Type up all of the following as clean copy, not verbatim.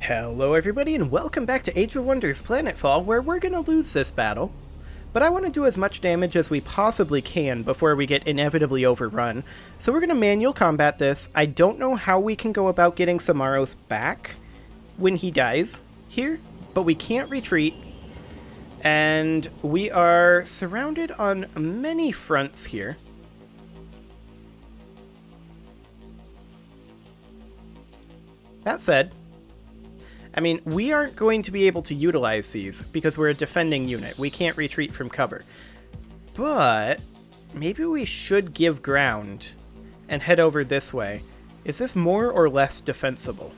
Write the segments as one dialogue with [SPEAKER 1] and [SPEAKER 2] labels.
[SPEAKER 1] Hello everybody and welcome back to Age of Wonders Planetfall, where we're gonna lose this battle. But I want to do as much damage as we possibly can before we get inevitably overrun. So we're gonna manual combat this. I don't know how we can go about getting Samaros back when he dies here, but we can't retreat. And we are surrounded on many fronts here. That said, I mean, we aren't going to be able to utilize these because we're a defending unit. We can't retreat from cover. But maybe we should give ground and head over this way. Is this more or less defensible?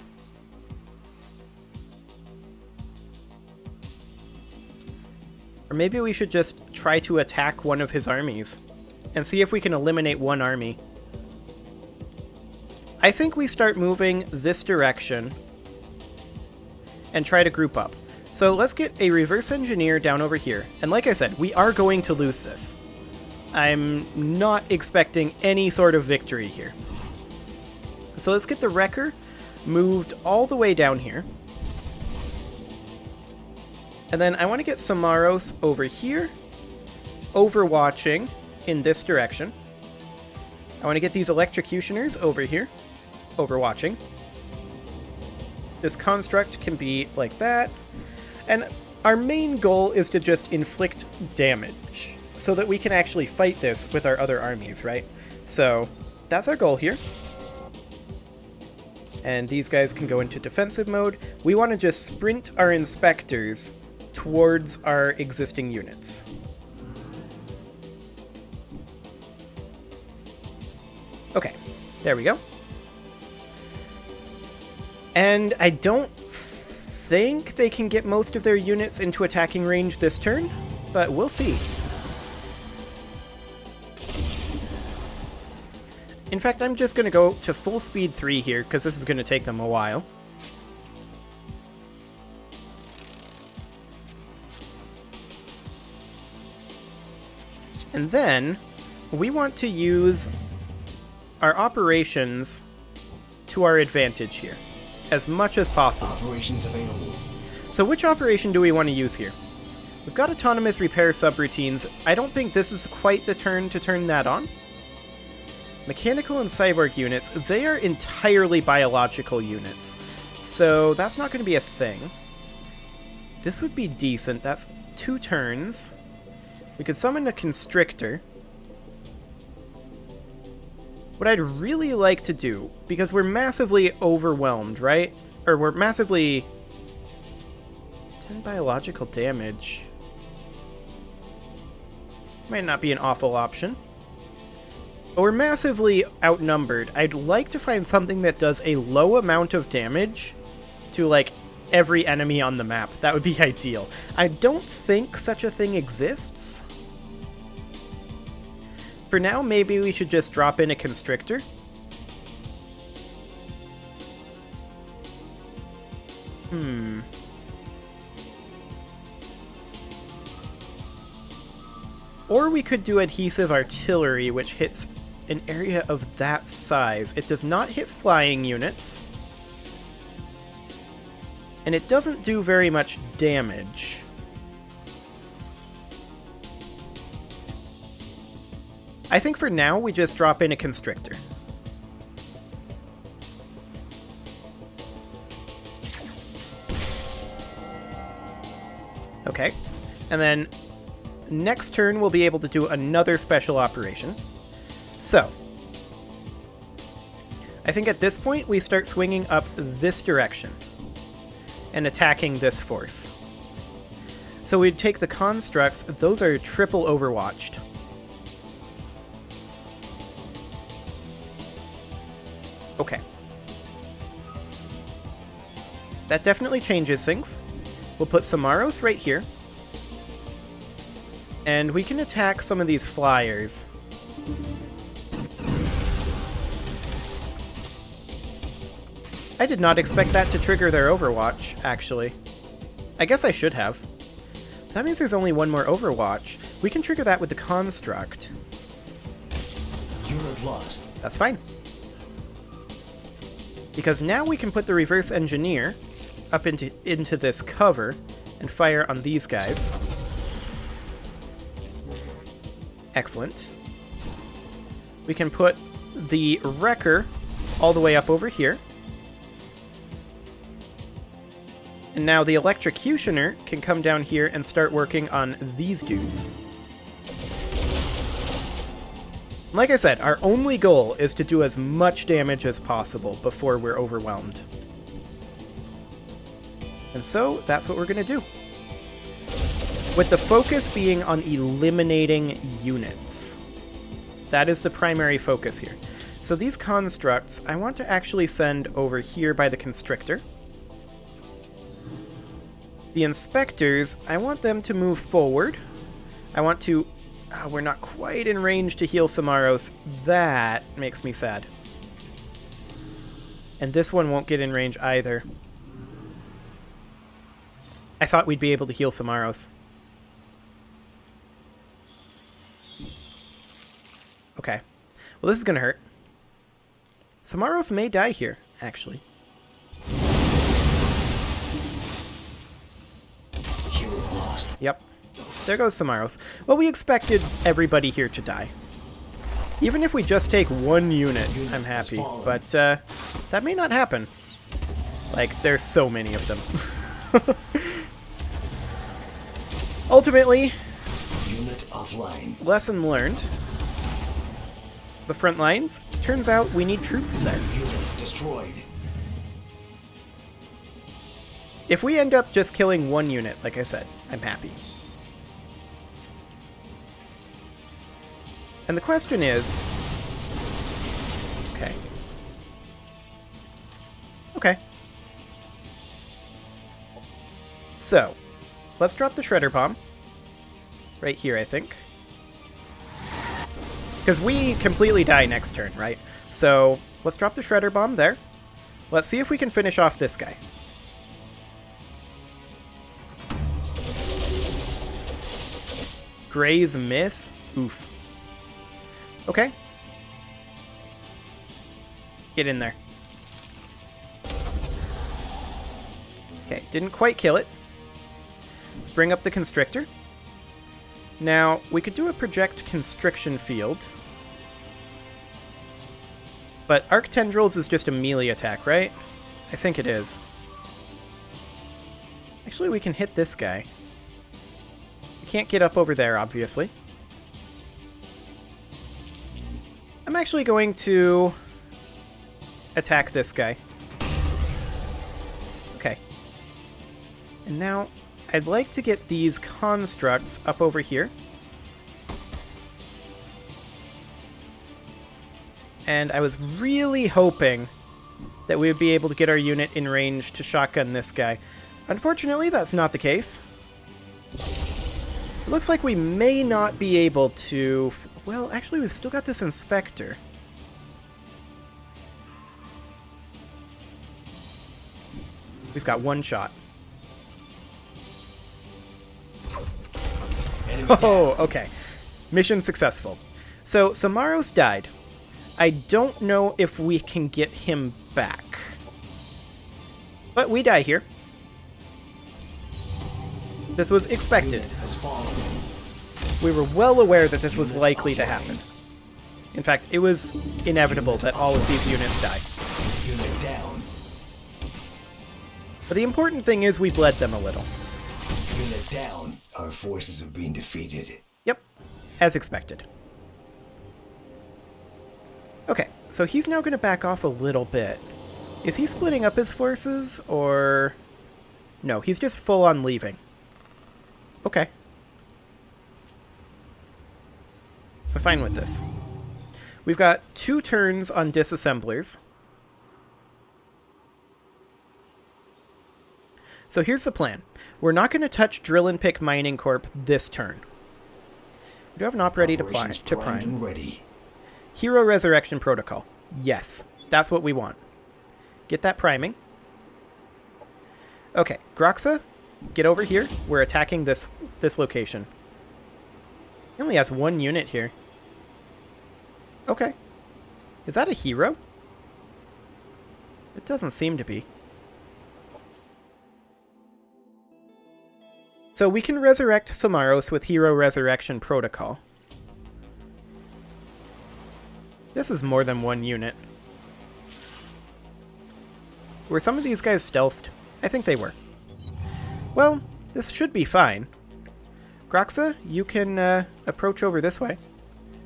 [SPEAKER 1] Or maybe we should just try to attack one of his armies and see if we can eliminate one army. I think we start moving this direction and try to group up. So let's get a reverse engineer down over here. And like I said, we are going to lose this. I'm not expecting any sort of victory here. So let's get the Wrecker moved all the way down here. And then I want to get Samaros over here, overwatching in this direction. I want to get these Electrocutioners over here, overwatching. This construct can be like that. And our main goal is to just inflict damage so that we can actually fight this with our other armies, right? So that's our goal here. And these guys can go into defensive mode. We want to just sprint our inspectors towards our existing units. Okay, there we go. And I don't think they can get most of their units into attacking range this turn, but we'll see. In fact, I'm just going to go to full speed 3 here, because this is going to take them a while. And then, we want to use our operations to our advantage here, as much as possible.
[SPEAKER 2] Operations available.
[SPEAKER 1] So which operation do we want to use here? We've got autonomous repair subroutines. I don't think this is quite the turn to turn that on. Mechanical and cyborg units, they are entirely biological units, so that's not going to be a thing. This would be decent. That's 2 turns. We could summon a constrictor. What I'd really like to do, because we're massively overwhelmed, right? Or we're massively... 10 biological damage. Might not be an awful option. But we're massively outnumbered. I'd like to find something that does a low amount of damage to, like, every enemy on the map. That would be ideal. I don't think such a thing exists. For now, maybe we should just drop in a constrictor. Or we could do adhesive artillery, which hits an area of that size. It does not hit flying units. And it doesn't do very much damage. I think for now, we just drop in a constrictor. Okay. And then next turn, we'll be able to do another special operation. So, I think at this point, we start swinging up this direction and attacking this force. So we'd take the constructs. Those are triple overwatched. Okay. That definitely changes things. We'll put Samaros right here. And we can attack some of these flyers. I did not expect that to trigger their Overwatch, actually. I guess I should have. That means there's only one more Overwatch. We can trigger that with the construct.
[SPEAKER 2] Unit lost.
[SPEAKER 1] That's fine. Because now we can put the reverse engineer up into this cover and fire on these guys. Excellent. We can put the Wrecker all the way up over here. And now the Electrocutioner can come down here and start working on these dudes. Like I said, our only goal is to do as much damage as possible before we're overwhelmed. And so, that's what we're going to do. With the focus being on eliminating units. That is the primary focus here. So these constructs, I want to actually send over here by the Constrictor. The Inspectors, I want them to move forward. I want to... we're not quite in range to heal Samaros. That makes me sad. And this one won't get in range either. I thought we'd be able to heal Samaros. Okay. Well, this is going to hurt. Samaros may die here, actually. Yep. There goes Samaros. Well, we expected everybody here to die. Even if we just take one unit, I'm happy. But that may not happen. Like, there's so many of them. Ultimately,
[SPEAKER 2] unit offline.
[SPEAKER 1] Lesson learned. The front lines. Turns out we need troops there.
[SPEAKER 2] Unit destroyed.
[SPEAKER 1] If we end up just killing one unit, like I said, I'm happy. And the question is... Okay. Okay. So, let's drop the Shredder Bomb. Right here, I think. Because we completely die next turn, right? So, let's drop the Shredder Bomb there. Let's see if we can finish off this guy. Graze miss? Oof. Okay. Get in there. Okay, didn't quite kill it. Let's bring up the Constrictor. Now, we could do a Project Constriction Field. But Arc Tendrils is just a melee attack, right? I think it is. Actually, we can hit this guy. We can't get up over there, obviously. I'm actually going to attack this guy. Okay. And now, I'd like to get these constructs up over here. And I was really hoping that we would be able to get our unit in range to shotgun this guy. Unfortunately, that's not the case. It looks like we may not be able to... Well, actually, we've still got this Inspector. We've got one shot. Oh, okay. Mission successful. So, Samaros died. I don't know if we can get him back. But we die here. This was expected. We were well aware that this was likely to happen. In fact, it was inevitable that all of these units die.
[SPEAKER 2] Unit down.
[SPEAKER 1] But the important thing is we bled them a little.
[SPEAKER 2] Unit down. Our forces have been defeated.
[SPEAKER 1] Yep, as expected. Okay, so he's now going to back off a little bit. Is he splitting up his forces, or... No, he's just full on leaving. Okay. I'm fine with this. We've got 2 turns on disassemblers. So here's the plan. We're not going to touch Drill and Pick Mining Corp this turn. We do have an op ready to prime.
[SPEAKER 2] Ready.
[SPEAKER 1] Hero Resurrection Protocol. Yes, that's what we want. Get that priming. Okay, Groxa, get over here. We're attacking this location. He only has 1 unit here. Okay. Is that a hero? It doesn't seem to be. So we can resurrect Samaros with Hero Resurrection Protocol. This is more than one unit. Were some of these guys stealthed? I think they were. Well, this should be fine. Groxa, you can approach over this way.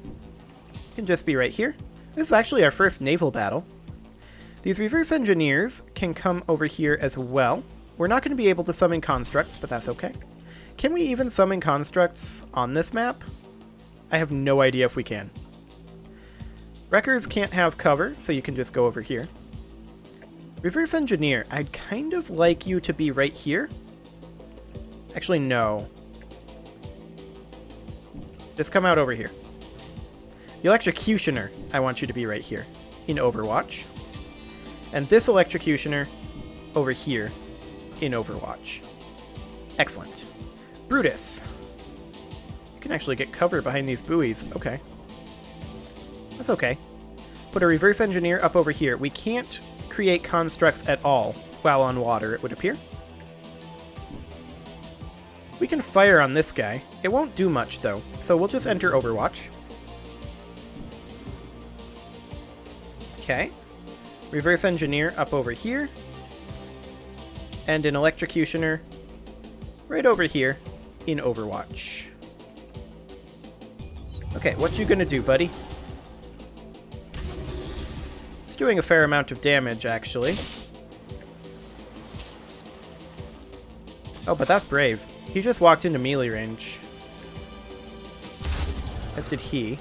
[SPEAKER 1] You can just be right here. This is actually our first naval battle. These reverse engineers can come over here as well. We're not going to be able to summon constructs, but that's okay. Can we even summon constructs on this map? I have no idea if we can. Wreckers can't have cover, so you can just go over here. Reverse engineer, I'd kind of like you to be right here. Actually, no. Just come out over here. The Electrocutioner, I want you to be right here in Overwatch. And this Electrocutioner over here in Overwatch. Excellent. Brutus. You can actually get cover behind these buoys. Okay. That's okay. Put a reverse engineer up over here. We can't create constructs at all while on water, it would appear. We can fire on this guy. It won't do much, though, so we'll just enter Overwatch. Okay. Reverse engineer up over here. And an Electrocutioner right over here in Overwatch. Okay, what you gonna do, buddy? It's doing a fair amount of damage, actually. Oh, but that's brave. He just walked into melee range. As did he.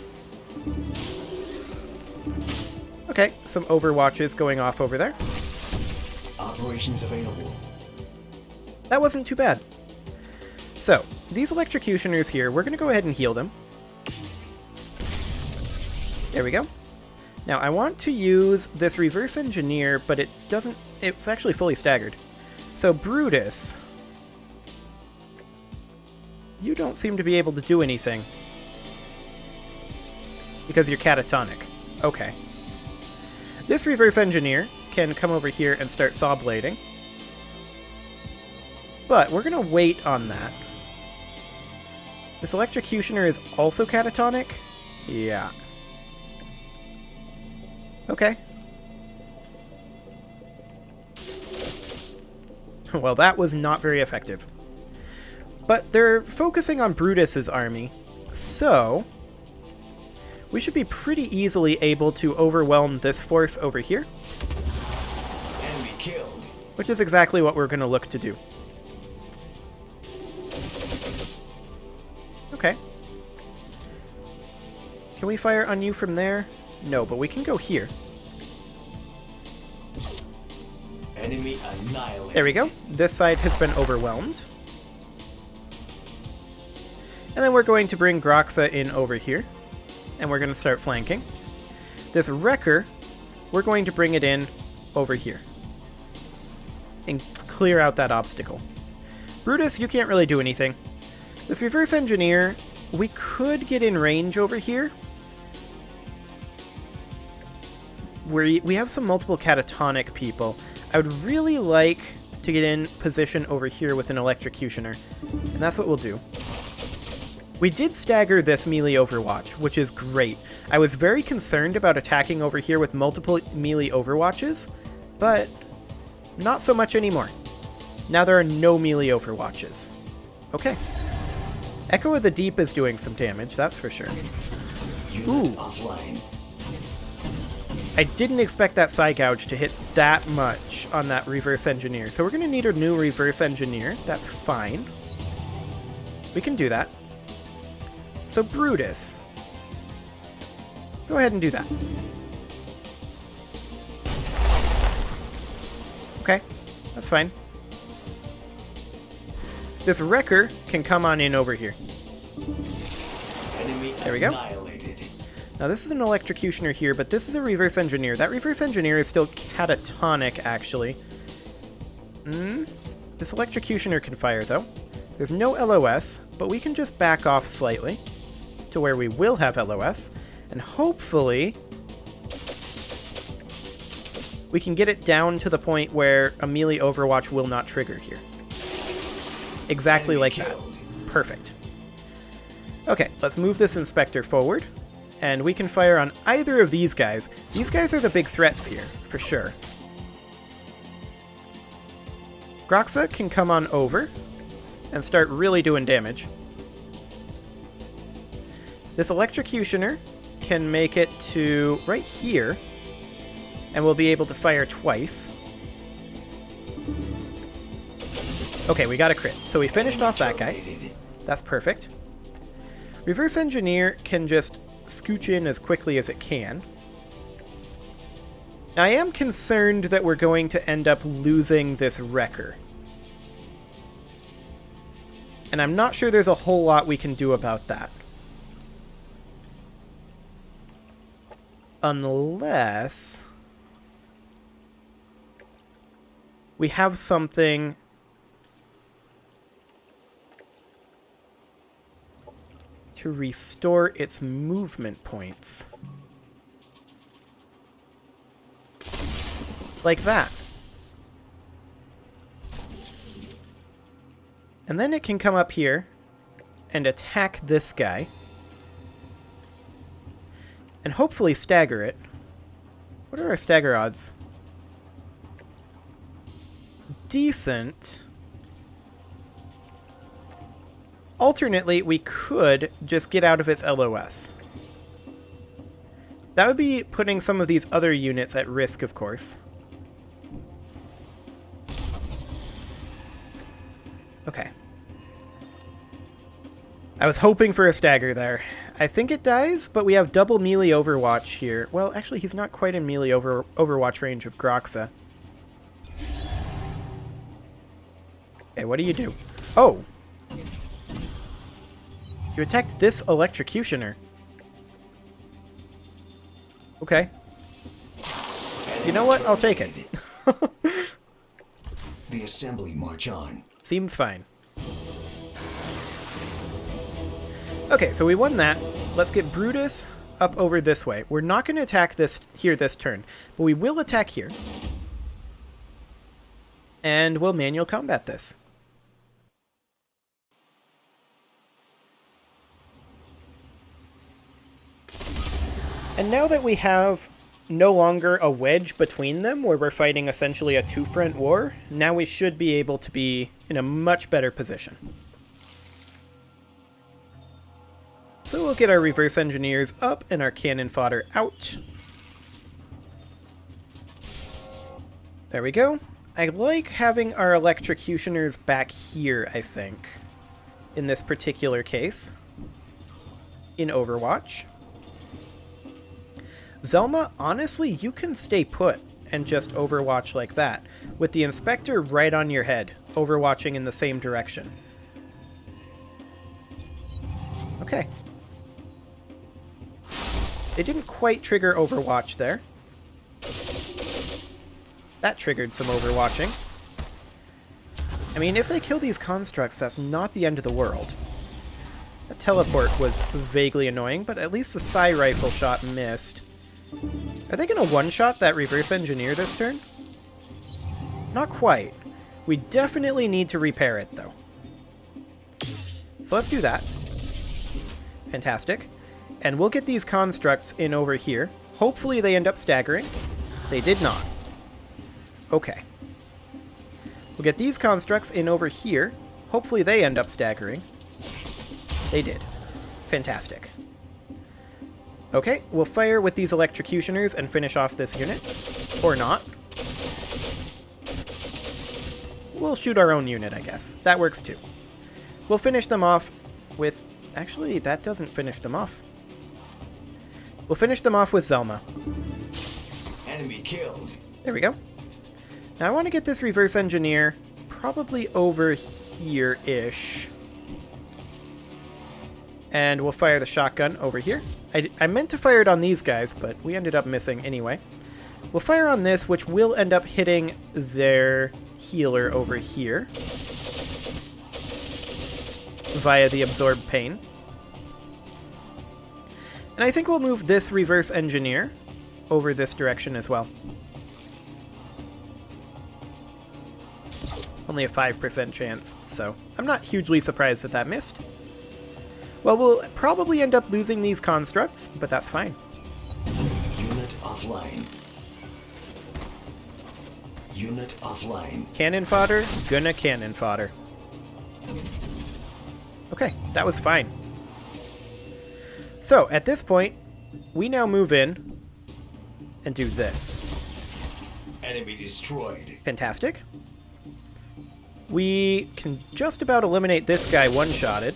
[SPEAKER 1] Okay, some Overwatches going off over there.
[SPEAKER 2] Operations available.
[SPEAKER 1] That wasn't too bad. So, these Electrocutioners here, we're going to go ahead and heal them. There we go. Now, I want to use this Reverse Engineer, but it doesn't... It's actually fully staggered. So, Brutus... You don't seem to be able to do anything. Because you're catatonic. Okay. This Reverse Engineer can come over here and start saw blading. But we're going to wait on that. This Electrocutioner is also catatonic? Yeah. Okay. Well, that was not very effective. But they're focusing on Brutus's army, so we should be pretty easily able to overwhelm this force over here.
[SPEAKER 2] Enemy killed.
[SPEAKER 1] Which is exactly what we're going to look to do. Okay. Can we fire on you from there? No, but we can go here.
[SPEAKER 2] Enemy annihilated.
[SPEAKER 1] There we go. This side has been overwhelmed. And then we're going to bring Groxa in over here. And we're going to start flanking. This Wrecker, we're going to bring it in over here. And clear out that obstacle. Brutus, you can't really do anything. This Reverse Engineer, we could get in range over here. We have some multiple catatonic people. I would really like to get in position over here with an Electrocutioner. And that's what we'll do. We did stagger this melee Overwatch, which is great. I was very concerned about attacking over here with multiple melee Overwatches, but not so much anymore. Now there are no melee Overwatches. Okay. Echo of the Deep is doing some damage, that's for sure.
[SPEAKER 2] Unit offline.
[SPEAKER 1] I didn't expect that Psy Gouge to hit that much on that Reverse Engineer, so we're going to need a new Reverse Engineer. That's fine. We can do that. So Brutus, go ahead and do that. Okay, that's fine. This Wrecker can come on in over here.
[SPEAKER 2] Enemy
[SPEAKER 1] There we go.
[SPEAKER 2] annihilated.
[SPEAKER 1] Now this is an Electrocutioner here, but this is a Reverse Engineer. That Reverse Engineer is still catatonic, actually. This Electrocutioner can fire, though. There's no LOS, but we can just back off slightly to where we will have LOS, and hopefully we can get it down to the point where a melee Overwatch will not trigger here. Exactly like that. Perfect. Okay, let's move this inspector forward. And we can fire on either of these guys. These guys are the big threats here, for sure. Groxa can come on over and start really doing damage. This Electrocutioner can make it to right here, and we'll be able to fire twice. Okay, we got a crit. So we finished off that guy. That's perfect. Reverse Engineer can just scooch in as quickly as it can. Now, I am concerned that we're going to end up losing this Wrecker. And I'm not sure there's a whole lot we can do about that. Unless we have something to restore its movement points. Like that. And then it can come up here and attack this guy. And hopefully stagger it. What are our stagger odds? Decent. Alternately, we could just get out of its LOS. That would be putting some of these other units at risk, of course. Okay. I was hoping for a stagger there. I think it dies, but we have double melee overwatch here. Well, actually, he's not quite in melee overwatch range of Groxa. Okay, what do you do? Oh! You attacked this Electrocutioner. Okay. You know what? I'll take it.
[SPEAKER 2] The assembly march on.
[SPEAKER 1] Seems fine. Okay, so we won that. Let's get Brutus up over this way. We're not going to attack this here this turn, but we will attack here. And we'll manual combat this. And now that we have no longer a wedge between them, where we're fighting essentially a two-front war, now we should be able to be in a much better position. So we'll get our reverse engineers up and our cannon fodder out. There we go. I like having our electrocutioners back here, I think, in this particular case, in Overwatch. Zelma, honestly, you can stay put and just overwatch like that, with the inspector right on your head, overwatching in the same direction. Okay. They didn't quite trigger overwatch there. That triggered some overwatching. I mean, if they kill these constructs, that's not the end of the world. That teleport was vaguely annoying, but at least the Psy rifle shot missed. Are they going to one-shot that reverse engineer this turn? Not quite. We definitely need to repair it, though. So let's do that. Fantastic. And we'll get these constructs in over here. Hopefully they end up staggering. They did not. Okay. We'll get these constructs in over here. Hopefully they end up staggering. They did. Fantastic. Okay, we'll fire with these electrocutioners and finish off this unit. Or not. We'll shoot our own unit, I guess. That works too. We'll finish them off with... Actually, that doesn't finish them off. We'll finish them off with Zelma.
[SPEAKER 2] Enemy killed.
[SPEAKER 1] There we go. Now I want to get this reverse engineer probably over here-ish. And we'll fire the shotgun over here. I meant to fire it on these guys, but we ended up missing anyway. We'll fire on this, which will end up hitting their healer over here. Via the absorbed pain. And I think we'll move this reverse engineer over this direction as well. only a 5% chance, so I'm not hugely surprised that that missed. Well, we'll probably end up losing these constructs, but that's fine.
[SPEAKER 2] Unit offline. Unit offline.
[SPEAKER 1] Cannon fodder, gonna cannon fodder. Okay, that was fine. So, at this point, we now move in and do this.
[SPEAKER 2] Enemy destroyed.
[SPEAKER 1] Fantastic. We can just about eliminate this guy one-shotted.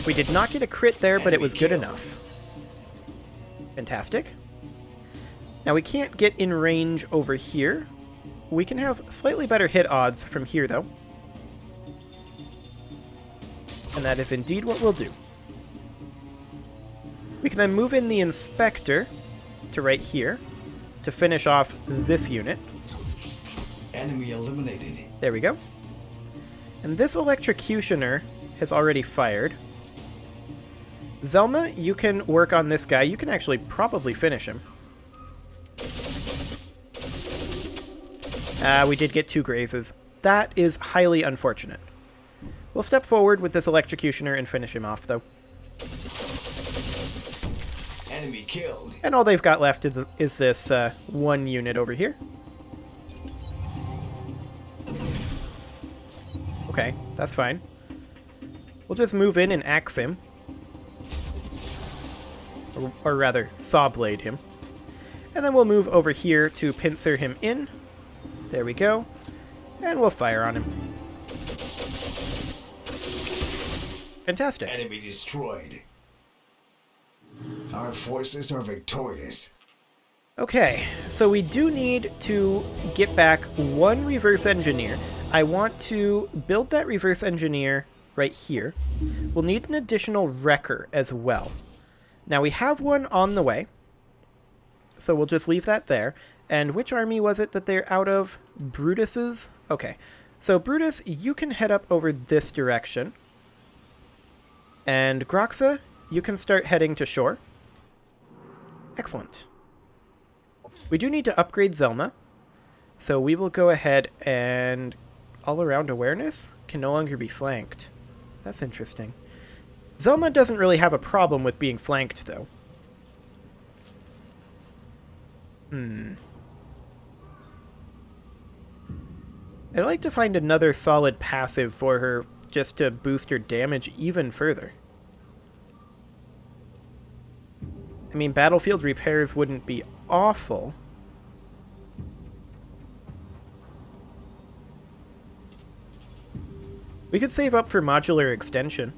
[SPEAKER 1] We did not get a crit there, but it was good enough. Fantastic. Now we can't get in range over here. We can have slightly better hit odds from here, though. And that is indeed what we'll do. We can then move in the Inspector to right here to finish off this unit.
[SPEAKER 2] Enemy eliminated.
[SPEAKER 1] There we go. And this Electrocutioner has already fired. Zelma, you can work on this guy. You can actually probably finish him. We did get 2 grazes. That is highly unfortunate. We'll step forward with this Electrocutioner and finish him off, though.
[SPEAKER 2] Enemy killed.
[SPEAKER 1] And all they've got left is this one unit over here. Okay, that's fine. We'll just move in and axe him. Or rather, saw blade him. And then we'll move over here to pincer him in. There we go. And we'll fire on him. Fantastic.
[SPEAKER 2] Enemy destroyed. Our forces are victorious.
[SPEAKER 1] Okay, so we do need to get back 1 reverse engineer. I want to build that reverse engineer right here. We'll need an additional wrecker as well. Now we have one on the way, so we'll just leave that there. And which army was it that they're out of? Brutus's? Okay, so Brutus, you can head up over this direction. And Groxa, you can start heading to shore. Excellent. We do need to upgrade Zelma, so we will go ahead and all-around awareness can no longer be flanked. That's interesting. Zelma doesn't really have a problem with being flanked, though. I'd like to find another solid passive for her just to boost her damage even further. I mean, battlefield repairs wouldn't be awful. We could save up for modular extension.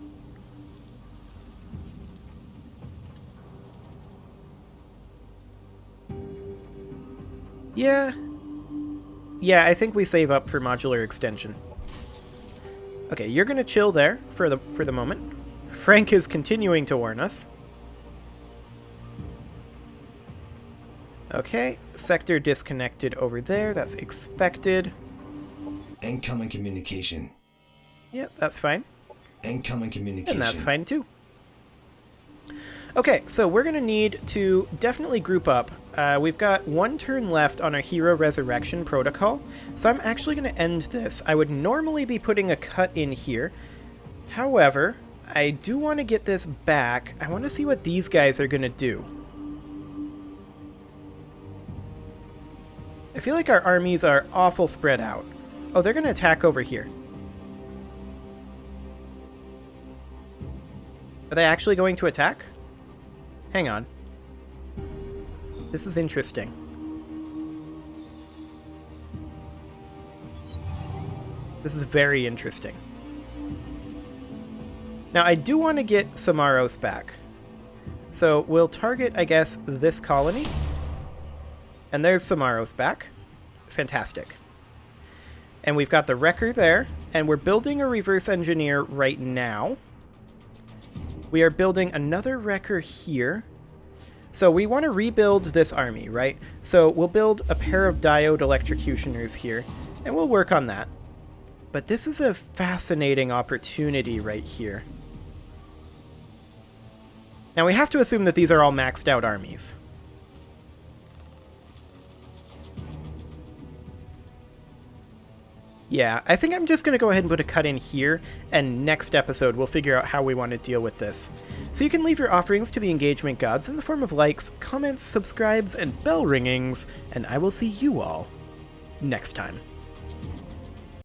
[SPEAKER 1] Yeah, I think we save up for modular extension. Okay, you're gonna chill there for the moment. Frank is continuing to warn us. Okay, sector disconnected over there. That's expected.
[SPEAKER 2] Incoming communication.
[SPEAKER 1] Yeah, that's fine.
[SPEAKER 2] Incoming communication.
[SPEAKER 1] And that's fine too. Okay, so we're going to need to definitely group up. We've got 1 turn left on our Hero Resurrection protocol, so I'm actually going to end this. I would normally be putting a cut in here. However, I do want to get this back. I want to see what these guys are going to do. I feel like our armies are awful spread out. Oh, they're going to attack over here. Are they actually going to attack? Hang on. This is interesting. This is very interesting. Now, I do want to get Samaros back. So we'll target, I guess, this colony. And there's Samaros back. Fantastic. And we've got the Wrecker there. And we're building a reverse engineer right now. We are building another Wrecker here. So we want to rebuild this army, right? So we'll build a pair of diode electrocutioners here, and we'll work on that. But this is a fascinating opportunity right here. Now we have to assume that these are all maxed out armies. Yeah, I think I'm just going to go ahead and put a cut in here, and next episode we'll figure out how we want to deal with this. So you can leave your offerings to the engagement gods in the form of likes, comments, subscribes, and bell ringings, and I will see you all next time.